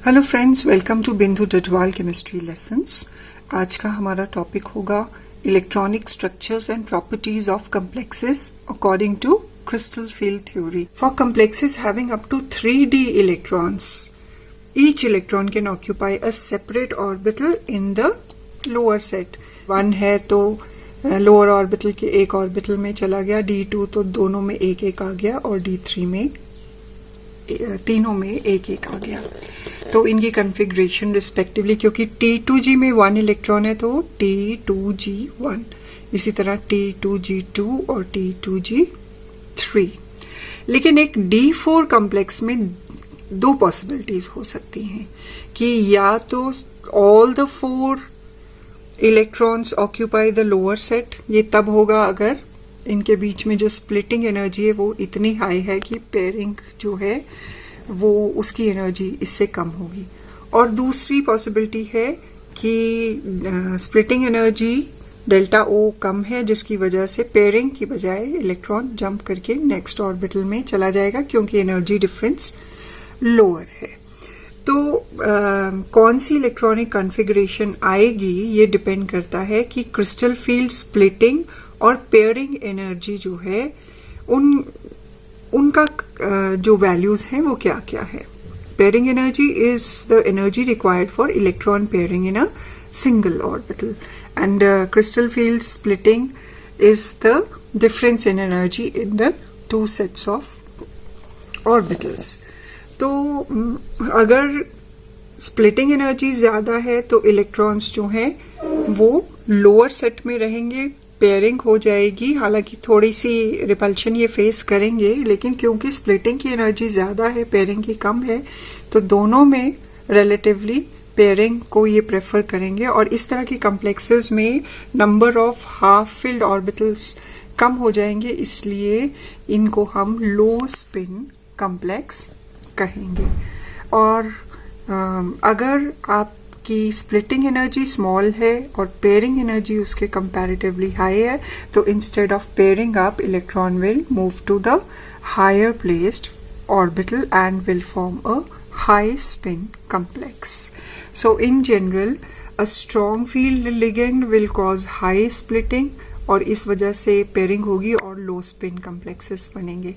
Hello friends, welcome to बिंदु Dadwal chemistry lessons. आज का हमारा टॉपिक होगा electronic structures and properties of complexes according to crystal field theory. For complexes having up to 3d electrons, each electron can occupy a separate orbital in the lower set. 1 है तो lower orbital के एक orbital में चला गया, D2 तो दोनों में एक एक आ गया और D3 में तीनों में एक एक आ गया। तो इनकी कॉन्फ़िगरेशन रिस्पेक्टिवली, क्योंकि T2G में 1 इलेक्ट्रॉन है तो T2G1, इसी तरह T2G2 और T2G3। लेकिन एक D4 कॉम्प्लेक्स में दो पॉसिबिलिटीज हो सकती हैं कि या तो all the 4 electrons occupy the lower set. ये तब होगा अगर इनके बीच में जो स्प्लिटिंग एनर्जी है वो इतनी हाई है कि पेयरिंग जो है वो उसकी एनर्जी इससे कम होगी। और दूसरी पॉसिबिलिटी है कि स्प्लिटिंग एनर्जी डेल्टा ओ कम है, जिसकी वजह से पेयरिंग की बजाय इलेक्ट्रॉन जंप करके नेक्स्ट ऑर्बिटल में चला जाएगा क्योंकि एनर्जी डिफरेंस लोअर है। तो कौन सी इलेक्ट्रॉनिक कॉन्फ़िगरेशन आएगी ये डिपेंड करता है कि क्रिस्टल फील्ड स्प्लिटिंग और पेयरिंग एनर्जी जो है उनका जो वैल्यूज हैं वो क्या क्या है। Pairing energy is the energy required for electron pairing in a single orbital and crystal field splitting is the difference in energy in the 2 sets of orbitals. तो अगर स्प्लिटिंग एनर्जी ज्यादा है तो इलेक्ट्रॉन्स जो हैं वो लोअर सेट में रहेंगे, पेयरिंग हो जाएगी। हालांकि थोड़ी सी रिपल्शन ये फेस करेंगे, लेकिन क्योंकि स्प्लिटिंग की एनर्जी ज्यादा है, पेयरिंग की कम है, तो दोनों में रिलेटिवली पेयरिंग को ये प्रेफर करेंगे। और इस तरह की कॉम्प्लेक्सेस में number of half filled orbitals कम हो जाएंगे, इसलिए इनको हम लो स्पिन कॉम्प्लेक्स कहेंगे। और अगर आपकी स्प्लिटिंग एनर्जी स्मॉल है और पेयरिंग एनर्जी उसके कंपैरेटिवली हाई है, तो instead of pairing up, electron will move to the higher placed orbital and will form a high spin complex. So in general, a strong field ligand will cause high splitting और इस वजह से pairing होगी और लो spin complexes बनेंगे।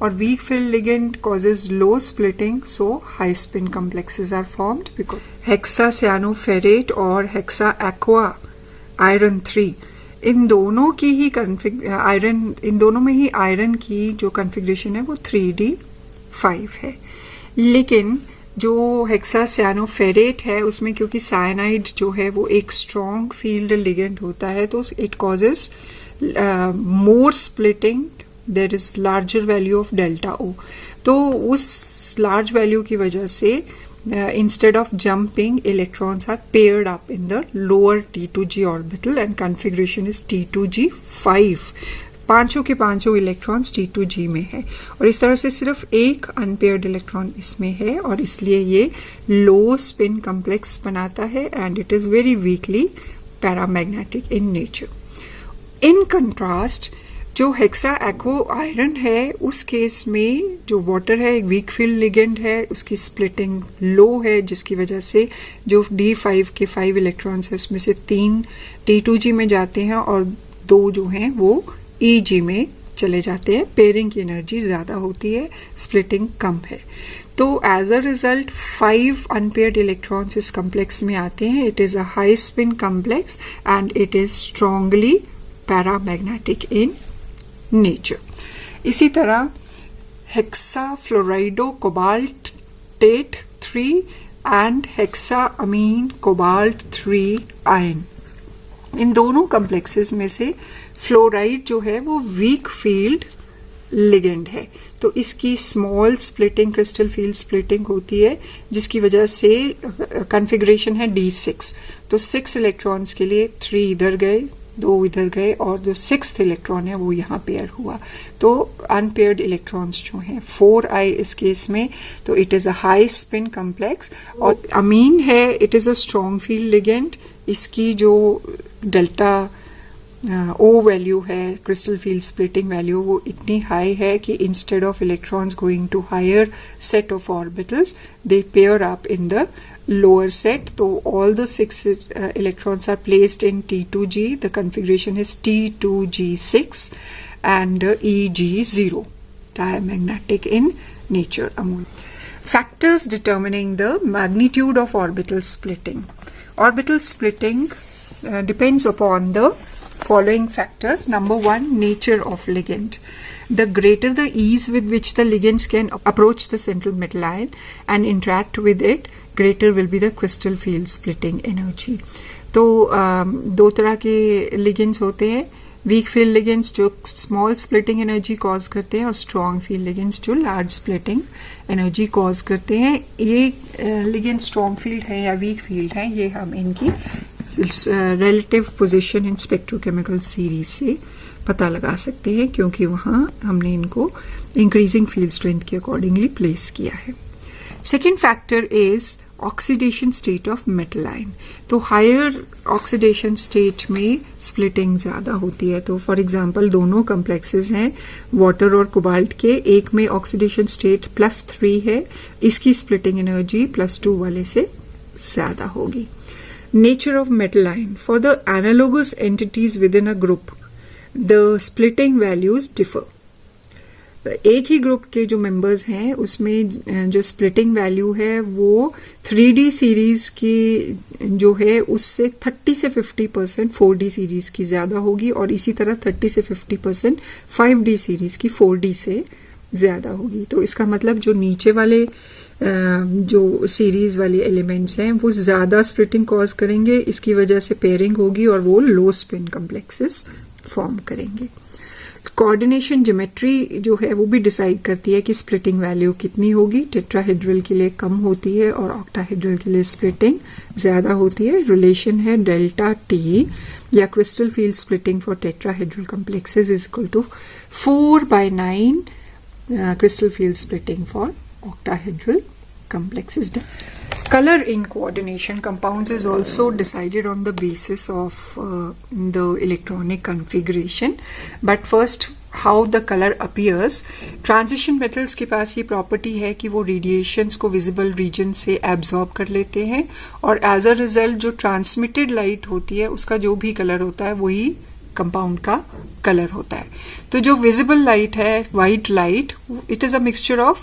और weak field ligand causes low splitting, so high spin complexes are formed because hexacyanoferrate और hexa aqua iron 3 इन दोनों की ही इन दोनों में ही आयरन की जो कॉन्फ़िगरेशन है वो 3D5 है। लेकिन जो हेक्सा सियानोफेरेट है उसमें क्योंकि साइनाइड जो है वो एक स्ट्रॉन्ग फील्ड लिगेंड होता है, तो it causes more splitting, there is larger value of delta O. तो उस लार्ज वैल्यू की वजह से instead of jumping, electrons are paired up in the lower T2G orbital and configuration is T2G5। पांचों के पांचों इलेक्ट्रॉन्स T2G में है और इस तरह से सिर्फ एक अनपेयर्ड इलेक्ट्रॉन इसमें है और इसलिए ये लो स्पिन कॉम्प्लेक्स बनाता है and it is very weekly paramagnetic in nature. In contrast जो हेक्सा एक्वो आयरन है, उस केस में जो वाटर है एक वीक फील्ड लिगेंड है, उसकी स्प्लिटिंग लो है, जिसकी वजह से जो D5 के 5 इलेक्ट्रॉन्स है उसमें से 3 T2G में जाते हैं और 2 जो हैं वो EG में चले जाते हैं। पेयरिंग की एनर्जी ज्यादा होती है, स्प्लिटिंग कम है। तो as a result 5 unpaired electrons इस कॉम्प्लेक्स में आते हैं। It is a high spin complex and it is strongly paramagnetic in nature. इसी तरह hexafluoridocobaltate 3 and hexa amine cobalt 3 ion, इन दोनों कॉम्प्लेक्सेस में से फ्लोराइड जो है वो वीक फील्ड लिगेंड है, तो इसकी small splitting, crystal field splitting होती है, जिसकी वजह से कॉन्फ़िगरेशन है D6। तो 6 इलेक्ट्रॉन्स के लिए 3 इधर गए, 2 इधर गए और जो 6th इलेक्ट्रॉन है वो यहाँ पेयर हुआ। तो अनपेयर्ड इलेक्ट्रॉन्स जो हैं 4I इस केस में, तो it is a high spin complex. और अमीन है, it is a strong field ligand, इसकी जो डेल्टा ओ वैल्यू है, क्रिस्टल फील्ड स्प्लिटिंग वैल्यू, वो इतनी हाई है कि instead of electrons going to higher set of orbitals they pair up in the lower set. So all the 6 electrons are placed in T2G. The configuration is T2G6 and EG0. Diamagnetic in nature. Factors determining the magnitude of orbital splitting. Orbital splitting depends upon the following factors. Number one, nature of ligand. The greater the ease with which the ligands can approach the central metal ion and interact with it, greater will be the crystal field splitting energy. तो दो तरह के ligands होते हैं, weak field ligands जो small splitting energy cause करते हैं और स्ट्रॉन्ग फील्ड लिगेंड्स जो लार्ज स्प्लिटिंग एनर्जी कॉज करते हैं. ये लिगेंड स्ट्रॉन्ग फील्ड है या वीक फील्ड है, ये हम इनकी relative position in spectrochemical series से पता लगा सकते हैं, क्योंकि वहां हमने इनको इंक्रीजिंग फील्ड स्ट्रेंथ के अकॉर्डिंगली प्लेस किया है. Second factor is oxidation state of metal ion. तो हायर ऑक्सीडेशन स्टेट में स्प्लिटिंग ज्यादा होती है. तो फॉर एग्जांपल दोनों कॉम्प्लेक्सेस हैं वाटर और कोबाल्ट के, एक में ऑक्सीडेशन स्टेट +3 है, इसकी स्प्लिटिंग एनर्जी +2 वाले से ज्यादा होगी. Nature of metal ion. For the analogous entities with in a group the splitting values differ. एक ही ग्रुप के जो मेंबर्स हैं उसमें जो स्प्लिटिंग वैल्यू है वो 3D सीरीज की जो है उससे 30 से 50% 4D सीरीज की ज्यादा होगी, और इसी तरह 30 से 50% 5D सीरीज की 4D से ज्यादा होगी. तो इसका मतलब जो नीचे वाले जो सीरीज वाले एलिमेंट्स हैं वो ज्यादा स्प्लिटिंग कॉज करेंगे, इसकी वजह से पेयरिंग होगी और वो लो स्पिन कॉम्प्लेक्सेस फॉर्म करेंगे. कोऑर्डिनेशन ज्योमेट्री जो है वो भी डिसाइड करती है कि स्प्लिटिंग वैल्यू कितनी होगी. टेट्राहेड्रल के लिए कम होती है और ऑक्टाहेड्रल के लिए स्प्लिटिंग ज्यादा होती है. रिलेशन है डेल्टा टी या crystal field splitting for tetrahedral complexes is equal to 4/9 crystal field splitting for octahedral complexes. Color in coordination compounds is also decided on the basis of the electronic configuration. But first, how the color appears. Transition metals के पास ये property है कि वो radiations को visible region से absorb कर लेते हैं, और as a result जो transmitted light होती है उसका जो भी color होता है वही कंपाउंड का कलर होता है. तो जो विजिबल लाइट है, white light, it is a mixture of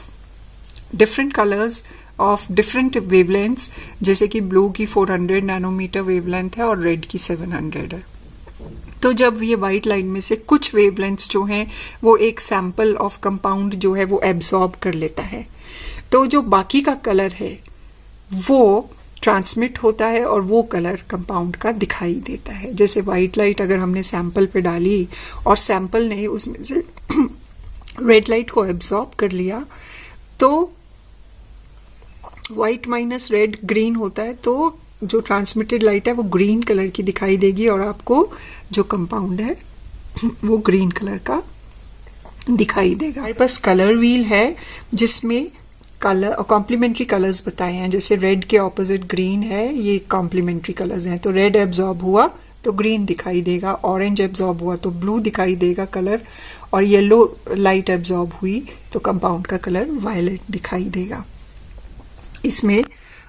different colours of different wavelengths, जैसे कि ब्लू की 400 नैनोमीटर वेवलेंथ है और रेड की 700 है. तो जब ये व्हाइट लाइट में से कुछ वेवलेंथ्स जो हैं वो एक सैंपल ऑफ कंपाउंड जो है वो एब्जॉर्ब कर लेता है, तो जो बाकी का कलर है वो ट्रांसमिट होता है और वो कलर कंपाउंड का दिखाई देता है. जैसे व्हाइट लाइट अगर हमने सैंपल पे डाली और सैंपल ने उसमें से रेड लाइट को एब्जॉर्ब कर लिया, तो व्हाइट माइनस रेड ग्रीन होता है, तो जो ट्रांसमिटेड लाइट है वो ग्रीन कलर की दिखाई देगी और आपको जो कंपाउंड है वो ग्रीन कलर का दिखाई देगा. हमारे पास कलर व्हील है जिसमें कलर कॉम्प्लीमेंट्री कलर्स बताए हैं. जैसे रेड के ऑपोजिट ग्रीन है, ये कॉम्प्लीमेंट्री कलर्स हैं. तो रेड एब्जॉर्ब हुआ तो ग्रीन दिखाई देगा, ऑरेंज एब्जॉर्ब हुआ तो ब्लू दिखाई देगा कलर, और येलो लाइट एब्जॉर्ब हुई तो कंपाउंड का कलर वायलेट दिखाई देगा. इसमें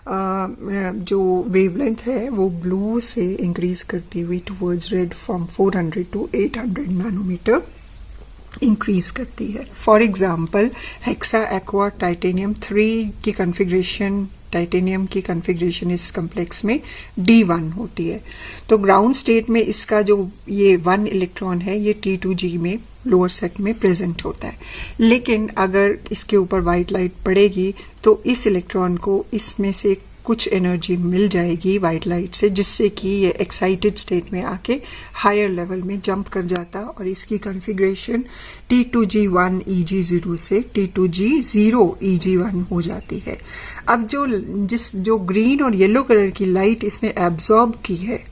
जो वेवलेंथ है वो ब्लू से इंक्रीज करती हुई towards red from 400 to 800 nanometer increase करती है. For example hexa aqua titanium 3 की कॉन्फ़िगरेशन, टाइटेनियम की कॉन्फ़िगरेशन इस कॉम्प्लेक्स में D1 होती है. तो ग्राउंड स्टेट में इसका जो ये 1 इलेक्ट्रॉन है ये T2G में लोअर सेट में प्रेजेंट होता है. लेकिन अगर इसके ऊपर व्हाइट लाइट पड़ेगी तो इस इलेक्ट्रॉन को इसमें से कुछ एनर्जी मिल जाएगी व्हाइट लाइट से, जिससे कि ये एक्साइटेड स्टेट में आके हायर लेवल में जंप कर जाता और इसकी कॉन्फ़िगरेशन T2G1 EG0 से T2G0 EG1 हो जाती है. अब जो ग्रीन और येलो कलर की लाइट इसने एब्जॉर्ब की है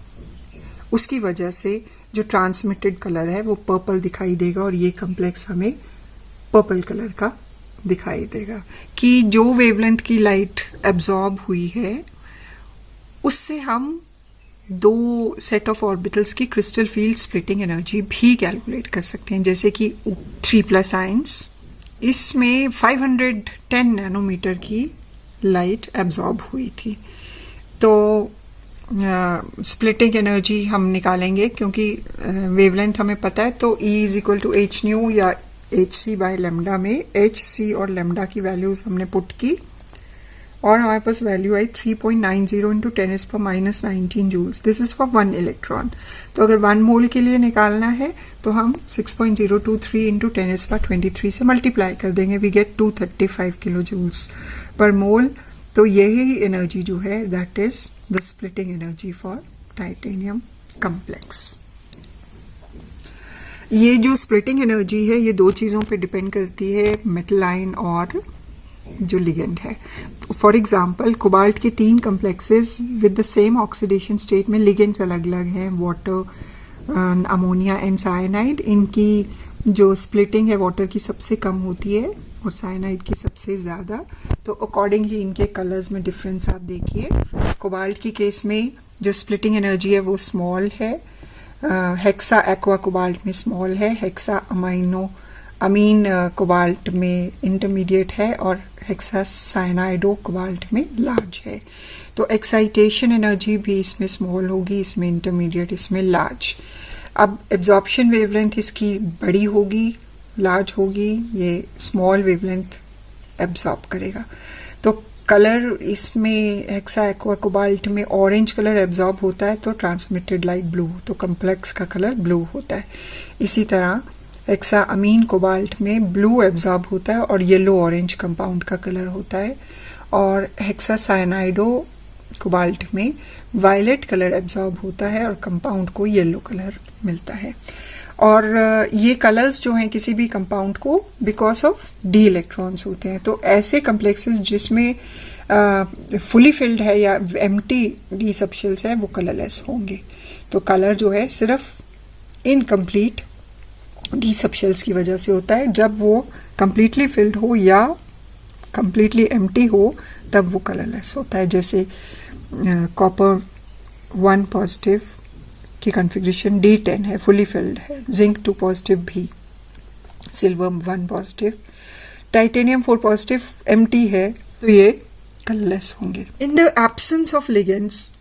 उसकी वजह से जो ट्रांसमिटेड कलर है वो पर्पल दिखाई देगा, और ये कॉम्प्लेक्स हमें पर्पल कलर का दिखाई देगा कि जो वेवलेंथ की लाइट एब्जॉर्ब हुई है उससे हम दो सेट ऑफ ऑर्बिटल्स की क्रिस्टल फील्ड स्प्लिटिंग एनर्जी भी कैलकुलेट कर सकते हैं, जैसे कि 3+ आयंस, इसमें 510 नैनोमीटर की लाइट एब्जॉर्ब हुई थी। तो स्प्लिटिंग एनर्जी हम निकालेंगे, क्योंकि वेवलेंथ हमें पता है, तो E is equal to h nu या hc बाय लेमडा में hc और लेमडा की वैल्यूज हमने पुट की और हमारे पास value I 3.90 into 10⁻⁻19 joules. This is for 1 electron. तो अगर 1 मोल के लिए निकालना है तो हम 6.023 इंटू 10⁻23 से मल्टीप्लाई कर देंगे, we get 235 kilo joules per मोल। तो यही एनर्जी जो है that is the splitting energy for titanium complex. ये जो स्प्लिटिंग एनर्जी है ये दो चीजों पे डिपेंड करती है, मेटल आयन और जो लिगेंड है। फॉर एग्जाम्पल कोबाल्ट के 3 complexes with the same oxidation state में लिगेंड्स अलग अलग हैं, वाटर, अमोनिया एंड साइनाइड। इनकी जो स्प्लिटिंग है वाटर की सबसे कम होती है और साइनाइड की सबसे ज्यादा। तो अकॉर्डिंगली इनके कलर्स में डिफरेंस आप देखिए। कोबाल्ट की केस में जो स्प्लिटिंग एनर्जी है वो स्मॉल है, हेक्सा एक्वा कोबाल्ट में स्मॉल है, हेक्सा अमीन कोबाल्ट में इंटरमीडिएट है और हेक्सा साइनाइडो कोबाल्ट में लार्ज है। तो एक्साइटेशन एनर्जी भी इसमें स्मॉल होगी, इसमें इंटरमीडिएट, इसमें लार्ज। अब एब्जॉर्प्शन वेवलेंथ इसकी बड़ी होगी, लार्ज होगी, ये स्मॉल वेवलेंथ एब्जॉर्ब करेगा। तो कलर इसमें हेक्सा एक्वा कोबाल्ट में ऑरेंज कलर एब्जॉर्ब होता है तो ट्रांसमिटेड लाइट ब्लू, तो कम्प्लेक्स का कलर ब्लू होता है। इसी तरह हेक्सा अमीन कोबाल्ट में ब्लू एब्जॉर्ब होता है और येलो ऑरेंज कंपाउंड का कलर होता है, और हेक्सा साइनाइडो कोबाल्ट में वायलेट कलर एब्जॉर्ब होता है और कंपाउंड को येलो कलर मिलता है। और ये कलर्स जो हैं किसी भी कंपाउंड को बिकॉज ऑफ डी इलेक्ट्रॉन्स होते हैं। तो ऐसे कम्प्लेक्सेस जिसमें फुली फिल्ड है या एम्प्टी डी सबशेल्स है वो कलरलेस होंगे। तो कलर जो है सिर्फ इनकम्प्लीट डी सबशेल्स की वजह से होता है। जब वो कंप्लीटली फिल्ड हो या कंप्लीटली एम्प्टी हो तब वो कलरलेस होता है। जैसे कॉपर 1 पॉजिटिव की कॉन्फ़िगरेशन D10 है, फुली फिल्ड है, जिंक 2 पॉजिटिव भी, silver 1 positive, titanium 4 positive empty है, तो ये कलरलेस होंगे। In the absence of ligands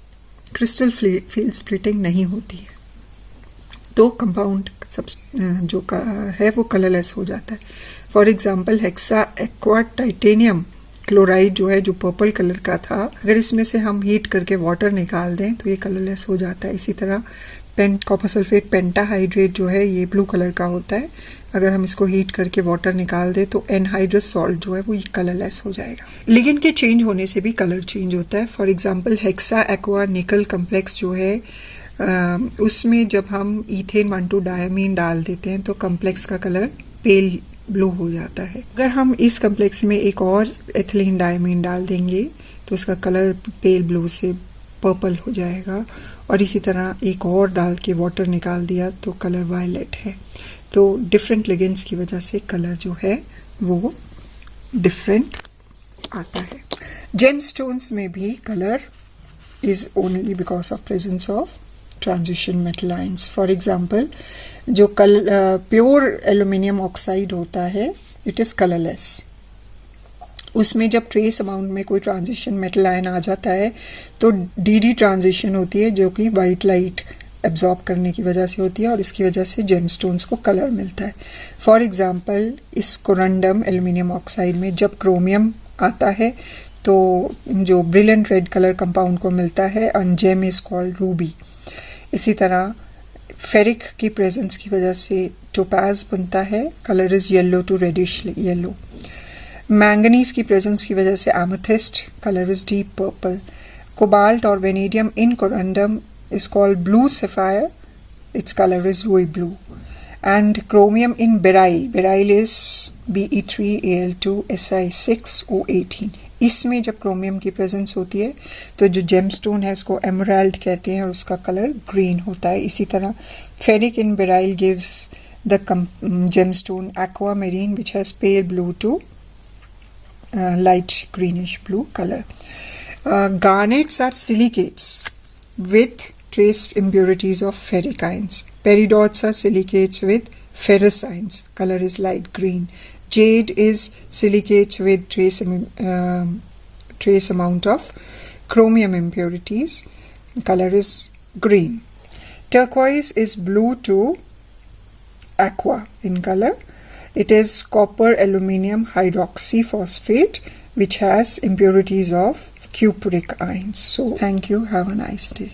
crystal field splitting नहीं होती है, तो कंपाउंड जो है वो कलरलेस हो जाता है। For example hexa aqua titanium chloride जो है, जो पर्पल कलर का था, अगर इसमें से हम हीट करके वाटर निकाल दें तो ये कलरलेस हो जाता है। इसी तरह कॉपर सल्फेट पेंटाहाइड्रेट जो है ये ब्लू कलर का होता है, अगर हम इसको हीट करके वाटर निकाल दें तो एनहाइड्रस सॉल्ट जो है वो कलरलेस हो जाएगा। लिगेंड के चेंज होने से भी कलर चेंज होता है। फॉर एग्जाम्पल हेक्सा एक्वा निकल कम्प्लेक्स जो है उसमें जब हम इथेन 1,2 डायमीन डाल देते हैं तो कम्प्लेक्स का कलर पेल ब्लू हो जाता है। अगर हम इस कम्प्लेक्स में एक और एथिलीन डायमीन डाल देंगे तो उसका कलर पेल ब्लू से पर्पल हो जाएगा, और इसी तरह एक और डाल के वाटर निकाल दिया तो कलर वायलेट है। तो डिफरेंट लिगेंड्स की वजह से कलर जो है वो डिफरेंट आता है। जेमस्टोन्स में भी colour is only because of presence of transition metal ions. For example जो प्योर एल्यूमिनियम ऑक्साइड होता है इट इज कलरलेस। उसमें जब ट्रेस अमाउंट में कोई ट्रांजिशन मेटल आयन आ जाता है तो डी ट्रांजिशन होती है जो कि वाइट लाइट एब्जॉर्ब करने की वजह से होती है, और इसकी वजह से जेमस्टोन्स को कलर मिलता है। फॉर एग्जाम्पल इस कोरंडम एल्यूमिनियम ऑक्साइड में जब क्रोमियम आता है तो जो ब्रिलियंट रेड कलर कंपाउंड को मिलता है, and gem is called ruby. इसी तरह फेरिक की प्रेजेंस की वजह से टोपाज बनता है, colour is yellow to reddish yellow. Manganese की प्रेजेंस की वजह से amethyst, colour is deep purple. Cobalt और vanadium in corundum is called blue sapphire, its color is ruby blue. And chromium in beryl, beryl is Be3Al2Si6O18। इसमें जब chromium की presence होती है तो जो जेमस्टोन है उसको एमराल्ड कहते हैं और उसका कलर ग्रीन होता है। इसी तरह ferric in beryl gives the gemstone aquamarine which has pale blue to light greenish blue color. Garnets are silicates with trace impurities of ferric ions. Peridots are silicates with ferrous ions. Color is light green. Jade is silicates with trace amount of chromium impurities. Color is green. Turquoise is blue to aqua in color. It is copper aluminium hydroxyphosphate, which has impurities of cupric ions. So thank you. Have a nice day.